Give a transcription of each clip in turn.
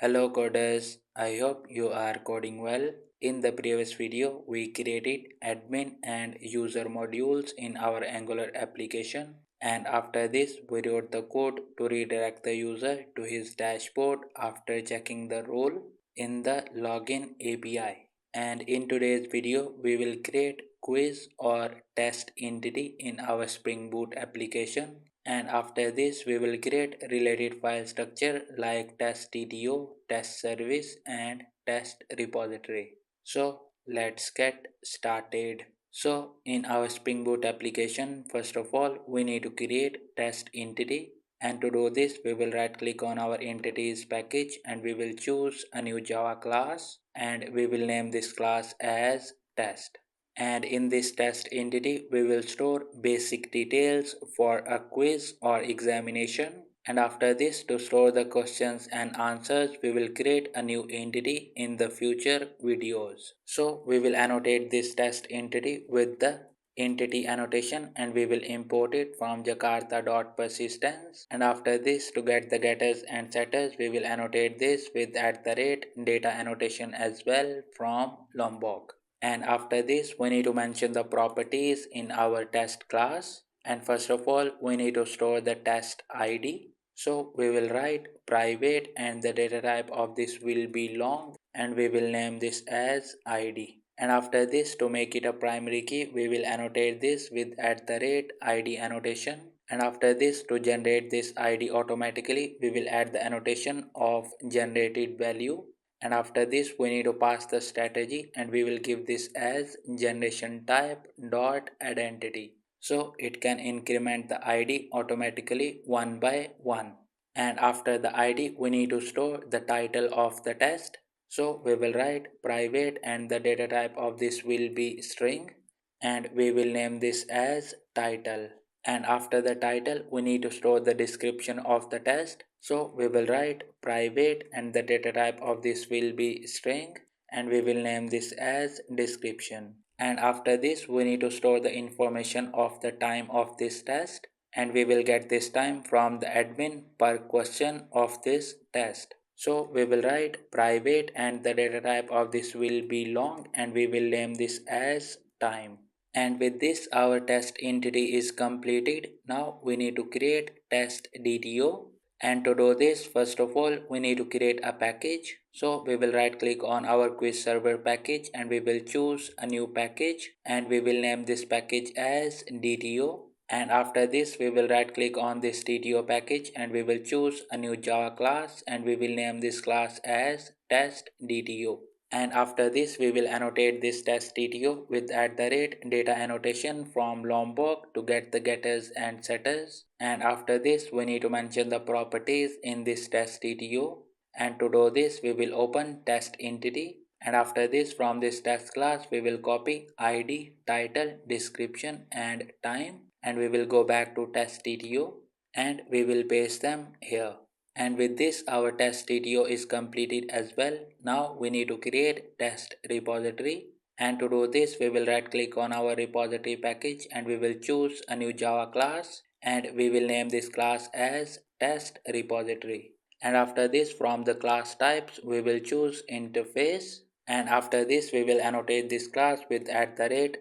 Hello coders, I hope you are coding well. In the previous video, we created admin and user modules in our Angular application, and after this we wrote the code to redirect the user to his dashboard after checking the role in the login API. And in today's video, we will create quiz or test entity in our Spring Boot application, and after this we will create related file structure like test DTO, test service and test repository. So let's get started. So in our Spring Boot application, first of all we need to create test entity, and to do this we will right click on our entities package and we will choose a new Java class and we will name this class as test. And in this test entity we will store basic details for a quiz or examination, and after this, to store the questions and answers, we will create a new entity in the future videos. So we will annotate this test entity with the entity annotation and we will import it from jakarta.persistence, and after this, to get the getters and setters, we will annotate this with @data annotation as well from Lombok. And after this we need to mention the properties in our test class, and first of all we need to store the test id. So we will write private and the data type of this will be long and we will name this as id. And after this, to make it a primary key, we will annotate this with @id annotation. And after this, to generate this id automatically, we will add the annotation of generated value. And after this we need to pass the strategy and we will give this as generation type dot identity, so it can increment the id automatically one by one. And after the id we need to store the title of the test, so we will write private and the data type of this will be string and we will name this as title. And after the title we need to store the description of the test, so we will write private and the data type of this will be string and we will name this as description. And after this we need to store the information of the time of this test, and we will get this time from the admin per question of this test. So we will write private and the data type of this will be long and we will name this as time. And with this our test entity is completed. Now we need to create test DTO, and to do this first of all we need to create a package. So we will right click on our quiz server package and we will choose a new package and we will name this package as DTO. And after this we will right click on this DTO package and we will choose a new Java class and we will name this class as test DTO. And after this we will annotate this test DTO with @data annotation from Lombok to get the getters and setters. And after this we need to mention the properties in this test DTO, and to do this we will open test entity, and after this from this test class we will copy id, title, description and time, and we will go back to test DTO and we will paste them here. And with this our test DTO is completed as well. Now we need to create test repository, and to do this we will right click on our repository package and we will choose a new Java class and we will name this class as test repository. And after this from the class types we will choose interface, and after this we will annotate this class with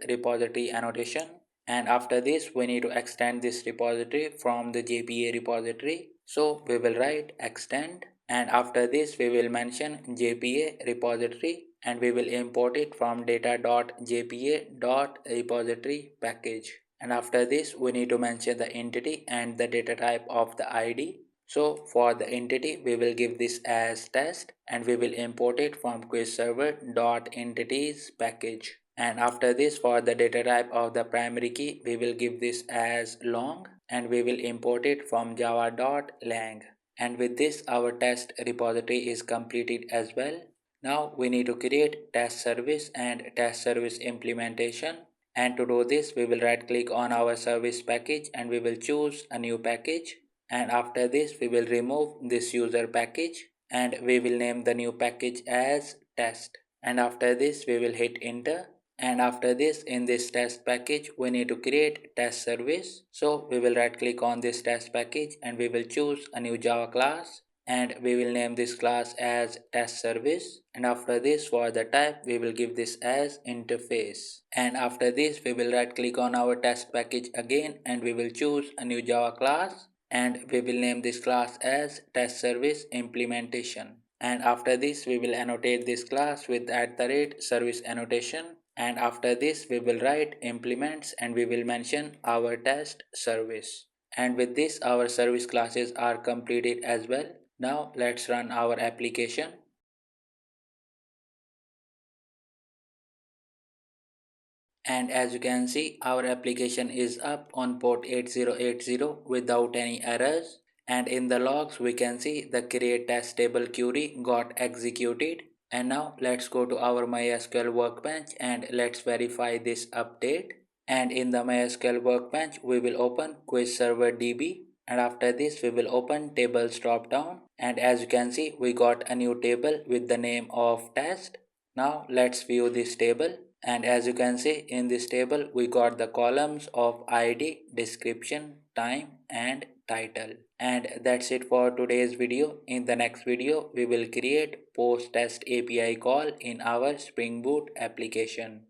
@repository annotation. And after this we need to extend this repository from the JPA repository, so we will write extend, and after this we will mention JPA repository and we will import it from data.jpa.repository package. And after this we need to mention the entity and the data type of the id. So for the entity we will give this as test and we will import it from quizserver.entities package. And after this for the data type of the primary key we will give this as long and we will import it from java.lang. And with this our test repository is completed as well. Now we need to create test service and test service implementation, and to do this we will right click on our service package and we will choose a new package, and after this we will remove this user package and we will name the new package as test. And after this we will hit enter, and after this in this test package we need to create test service. So we will right click on this test package and we will choose a new Java class and we will name this class as test service, and after this for the type we will give this as interface, and after this we will right click on our test package again and we will choose a new Java class and we will name this class as test service implementation, and after this we will annotate this class with @service annotation, and after this we will write implements and we will mention our test service. And with this our service classes are completed as well. Now let's run our application. And as you can see, our application is up on port 8080 without any errors. And in the logs we can see the create test table query got executed. And now let's go to our MySQL workbench and let's verify this update. And in the MySQL workbench we will open quiz server DB, and after this we will open tables drop down, and as you can see we got a new table with the name of test. Now let's view this table, and as you can see in this table we got the columns of ID, description, time and title. And that's it for today's video. In the next video we will create post test API call in our Spring Boot application.